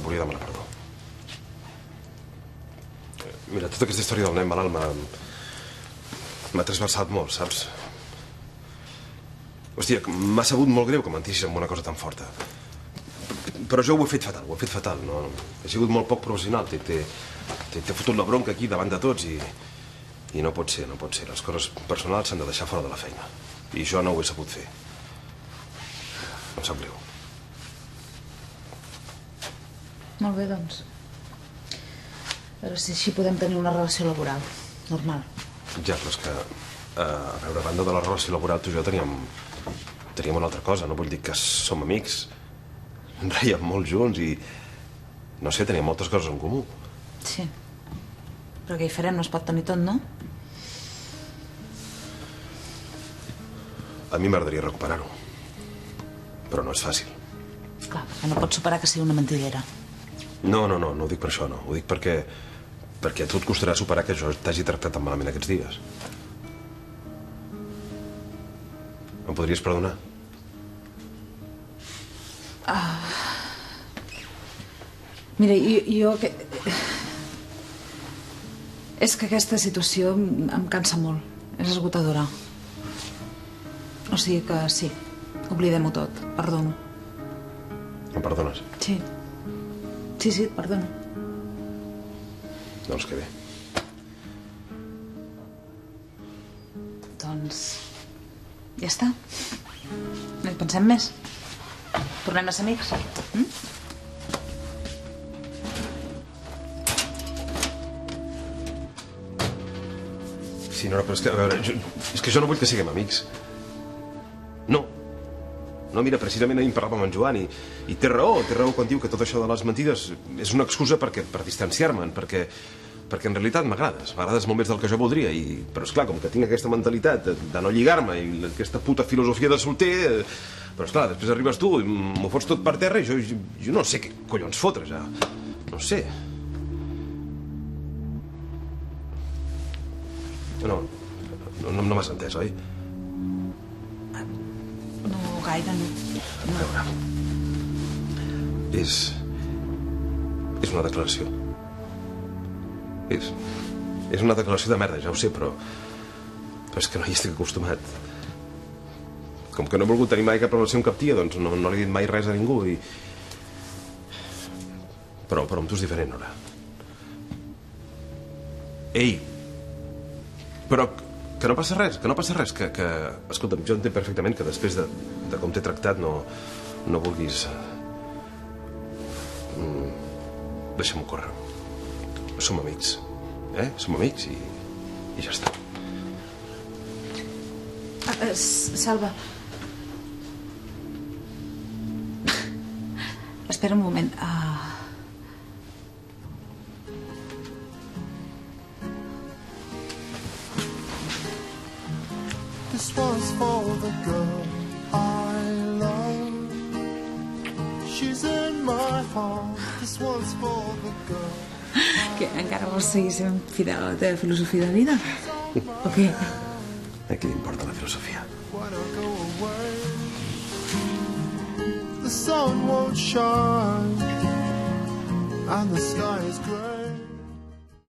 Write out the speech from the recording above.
et volia demanar perdó. Mira, tota aquesta història del nen malalt m'ha trasversat molt, saps? Hòstia, m'ha sabut molt greu que mentissis amb una cosa tan forta. Però jo ho he fet fatal, no? He sigut molt poc professional, t'he fotut la bronca aquí davant de tots i no pot ser. Les coses personals s'han de deixar fora de la feina. I jo no ho he sabut fer. Em sap greu. Molt bé, doncs. A veure si així podem tenir una relació laboral normal. Ja, però és que, a veure, a banda de la relació laboral, tu i jo teníem una altra cosa. No vull dir que som amics. Reiem molt junts i, no sé, teníem moltes coses en comú. Sí. Però què hi farem? No es pot tenir tot, no? A mi m'agradaria recuperar-ho. Però no és fàcil. Clar, que no pots superar que sigui una mentidera. No ho dic per això, no. Ho dic perquè a tu et costarà superar que jo t'hagi tractat tan malament aquests dies. Em podries perdonar? Mira, jo... És que aquesta situació em cansa molt. És esgotadora. O sigui que sí, oblidem-ho tot. Perdono. Em perdones? Sí. Sí, et perdono. Doncs que bé. Doncs... ja està. No hi pensem més. Tornem a ser amics. Sí, no, però és que, a veure, és que jo no vull que siguem amics. No. No, mira, precisament ahir em parlava amb en Joan i té raó quan diu que tot això de les mentides és una excusa per distanciar-me'n, perquè en realitat m'agrades molt més del que jo voldria, però esclar, com que tinc aquesta mentalitat de no lligar-me i aquesta puta filosofia de solter, però esclar, després arribes tu i m'ho fots tot per terra i jo no sé què collons fotre, ja. No sé. No m'has entès, oi? No gaire, no. A veure... És una declaració. És una declaració de merda, ja ho sé, però és que no hi estic acostumat. Com que no he volgut tenir mai cap relació amb cap tia, doncs no li he dit mai res a ningú i... Però amb tu és diferent, Nora. Ei! Però que no passa res, que... Escolta'm, jo entenc perfectament que després de com t'he tractat no vulguis... Deixa'm-ho córrer. Som amics, Som amics i ja està. Salva. Espera un moment. This one's for the girl I love. She's in my heart. This one's for the girl. Què, encara vols seguir sent fidel a la teva filosofia de vida? O què? A qui li importa la filosofia? When I go away, the sun won't shine and the sky is grey.